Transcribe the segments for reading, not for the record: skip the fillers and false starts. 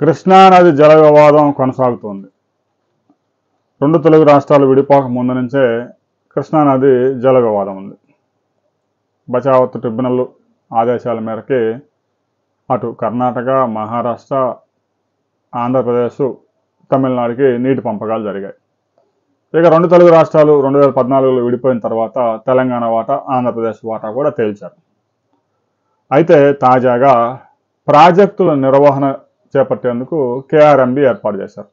కృష్ణానది జల వివాదం కొనసాగుతోంది. రెండు తెలుగు రాష్ట్రాలు విడిపోక ముందు నుంచే కృష్ణానది జల వివాదం ఉంది. బచావత్ ట్రిబ్యునల్ ఆదేశాల మేరకి అటు కర్ణాటక, మహారాష్ట్ర, ఆంధ్రప్రదేశ్, తమిళనాడుకి నీటి పంపకాలు జరిగాయి. ఇక రెండు తెలుగు రాష్ట్రాలు 2014లో విడిపోయిన తర్వాత తెలంగాణ వాటా, ఆంధ్రప్రదేశ్ వాటా కూడా తేల్చారు. అయితే తాజాగా ప్రాజెక్టుల నిర్వహణ చేపట్టేందుకు కేఆర్ఎంబి ఏర్పాటు చేశారు.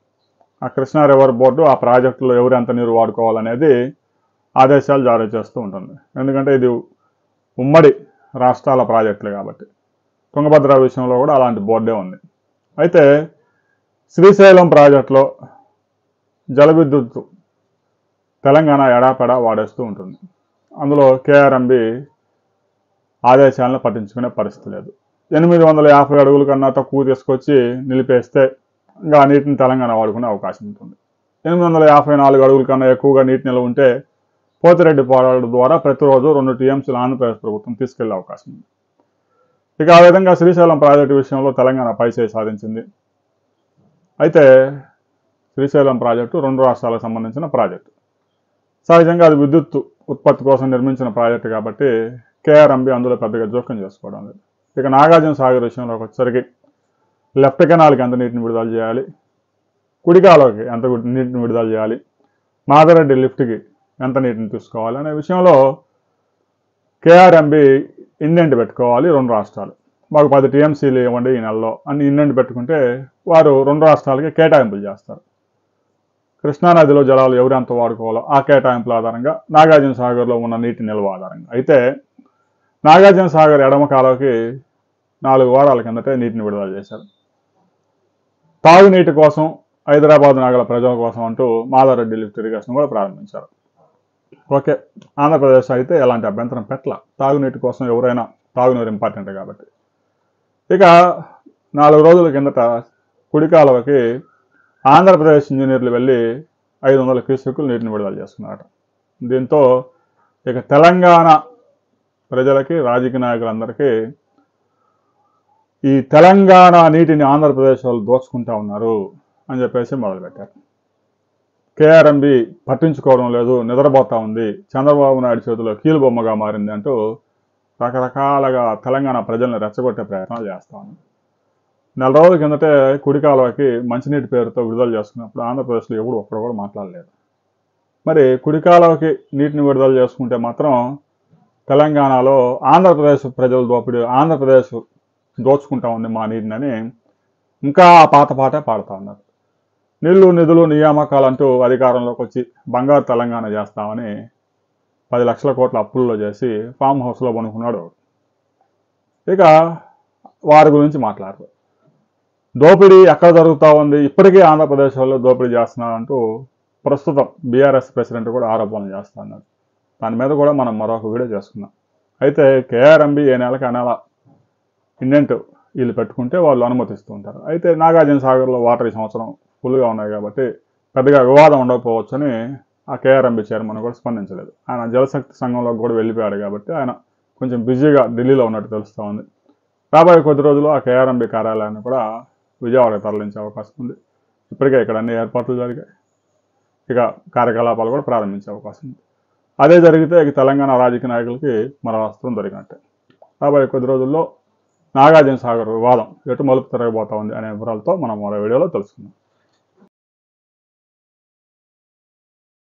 ఆ కృష్ణా రివర్ బోర్డు ఆ ప్రాజెక్టులో ఎవరు ఎంత నీరు వాడుకోవాలనేది ఆదేశాలు జారీ చేస్తూ ఉంటుంది. ఎందుకంటే ఇది ఉమ్మడి రాష్ట్రాల ప్రాజెక్టులు కాబట్టి. తుంగభద్ర విషయంలో కూడా అలాంటి బోర్డే ఉంది. అయితే శ్రీశైలం ప్రాజెక్టులో జల విద్యుత్ తెలంగాణ ఎడాపెడా వాడేస్తూ ఉంటుంది. అందులో కేఆర్ఎంబి ఆదేశాలను పట్టించుకునే పరిస్థితి లేదు. 850 అడుగుల కన్నా తక్కువ తీసుకొచ్చి నిలిపేస్తే ఇంకా నీటిని తెలంగాణ వాడుకునే అవకాశం ఉంటుంది. 854 అడుగుల కన్నా ఎక్కువగా నీటి నిల్వ ఉంటే పోతిరెడ్డి పాలెం ద్వారా ప్రతిరోజు 2 టీఎంసీలు ఆంధ్రప్రదేశ్ ప్రభుత్వం తీసుకెళ్లే అవకాశం ఉంది. ఇక ఆ విధంగా శ్రీశైలం ప్రాజెక్టు విషయంలో తెలంగాణ పైచేయి సాధించింది. అయితే శ్రీశైలం ప్రాజెక్టు 2 రాష్ట్రాలకు సంబంధించిన ప్రాజెక్టు. సహజంగా అది విద్యుత్ ఉత్పత్తి కోసం నిర్మించిన ప్రాజెక్టు కాబట్టి కేఆర్ఎంబి అందులో పెద్దగా జోక్యం చేసుకోవడం లేదు. ఇక నాగార్జున సాగర్ విషయంలోకి వచ్చేసరికి లెఫ్ట్ కెనాల్కి ఎంత నీటిని విడుదల చేయాలి, కుడి కాలువకి ఎంత నీటిని విడుదల చేయాలి, మాదరెడ్డి లిఫ్ట్కి ఎంత నీటిని తీసుకోవాలి అనే విషయంలో కేఆర్ఎంబి ఇండెంట్ పెట్టుకోవాలి. 2 రాష్ట్రాలు మాకు 10 టీఎంసీలు ఇవ్వండి ఈ నెలలో అని ఇండెంట్ పెట్టుకుంటే వారు 2 రాష్ట్రాలకి కేటాయింపులు చేస్తారు. కృష్ణానదిలో జలాలు ఎవరు ఎంత వాడుకోవాలో ఆ కేటాయింపుల ఆధారంగా నాగార్జున సాగర్లో ఉన్న నీటి నిల్వ ఆధారంగా. అయితే నాగార్జున సాగర్ ఎడమ కాలువకి 4 వారాల కిందటే నీటిని విడుదల చేశారు. తాగునీటి కోసం హైదరాబాద్ నగర ప్రజల కోసం అంటూ మాదారెడ్డి లిఫ్ట్ ఇరిగేషన్ కూడా ప్రారంభించారు. ఓకే, ఆంధ్రప్రదేశ్ అయితే ఎలాంటి అభ్యంతరం పెట్టల. తాగునీటి కోసం ఎవరైనా తాగునీరు ఇంపార్టెంట్ కాబట్టి. ఇక 4 రోజుల కిందట కుడి కాలువకి ఆంధ్రప్రదేశ్ ఇంజనీర్లు వెళ్ళి 500 క్యూసెక్కులు నీటిని విడుదల చేసుకున్నారట. దీంతో ఇక తెలంగాణ ప్రజలకి, రాజకీయ నాయకులందరికీ ఈ తెలంగాణ నీటిని ఆంధ్రప్రదేశ్ వాళ్ళు దోచుకుంటా ఉన్నారు అని చెప్పేసి మొదలుపెట్టారు. కేఆర్ఎంబి పట్టించుకోవడం లేదు, నిద్రపోతా ఉంది, చంద్రబాబు నాయుడు చేతిలో కీలుబొమ్మగా మారింది అంటూ రకరకాలుగా తెలంగాణ ప్రజల్ని రెచ్చగొట్టే ప్రయత్నాలు చేస్తా ఉన్నారు. 4 రోజుల కిందటే కుడి కాలువకి మంచినీటి పేరుతో విడుదల చేసుకున్నప్పుడు ఆంధ్రప్రదేశ్లో ఎవడు ఒక్కడు కూడా మాట్లాడలేదు. మరి కుడి కాలువకి నీటిని విడుదల చేసుకుంటే మాత్రం తెలంగాణలో ఆంధ్రప్రదేశ్ ప్రజల దోపిడీ, ఆంధ్రప్రదేశ్ దోచుకుంటా ఉంది మా నీటిని ఇంకా ఆ పాత పాటే పాడుతూ ఉన్నారు. నీళ్లు, నిధులు, నియామకాలు అంటూ అధికారంలోకి వచ్చి బంగారు తెలంగాణ చేస్తామని 10 లక్షల కోట్ల అప్పుల్లో చేసి ఫామ్ హౌస్లో పనుకున్నాడు. ఇక వారి గురించి మాట్లాడరు. దోపిడీ ఎక్కడ జరుగుతూ ఉంది, ఇప్పటికీ ఆంధ్రప్రదేశ్ వాళ్ళు దోపిడీ చేస్తున్నారంటూ ప్రస్తుతం బీఆర్ఎస్ ప్రెసిడెంట్ కూడా ఆరోపణలు చేస్తూ ఉన్నారు. దాని మీద కూడా మనం మరొక వీడియో చేసుకున్నాం. అయితే కేఆర్ఎంబి ఏ నెలకి ఆ నెల ఇండెంట్ వీళ్ళు పెట్టుకుంటే వాళ్ళు అనుమతిస్తూ ఉంటారు. అయితే నాగార్జున సాగర్లో వాటర్ ఈ సంవత్సరం ఫుల్గా ఉన్నాయి కాబట్టి పెద్దగా వివాదం ఉండకపోవచ్చని ఆ కేఆర్ఎంబి చైర్మన్ కూడా స్పందించలేదు. ఆయన జలశక్తి సంఘంలోకి కూడా వెళ్ళిపోయాడు కాబట్టి ఆయన కొంచెం బిజీగా ఢిల్లీలో ఉన్నట్టు తెలుస్తూ ఉంది. రాబోయే కొద్ది రోజులు ఆ కేఆర్ఎంబి కార్యాలయాన్ని కూడా విజయవాడకు తరలించే అవకాశం ఉంది. ఇప్పటికే ఇక్కడ అన్ని ఏర్పాట్లు జరిగాయి. ఇక కార్యకలాపాలు కూడా ప్రారంభించే అవకాశం ఉంది. అదే జరిగితే ఇక తెలంగాణ రాజకీయ నాయకులకి మరో అస్త్రం దొరికినట్టే. రాబోయే కొద్ది రోజుల్లో నాగార్జున సాగర్ వివాదం ఎటు మలుపు తిరగబోతా ఉంది అనే వివరాలతో మనం మరో వీడియోలో తెలుసుకుందాం.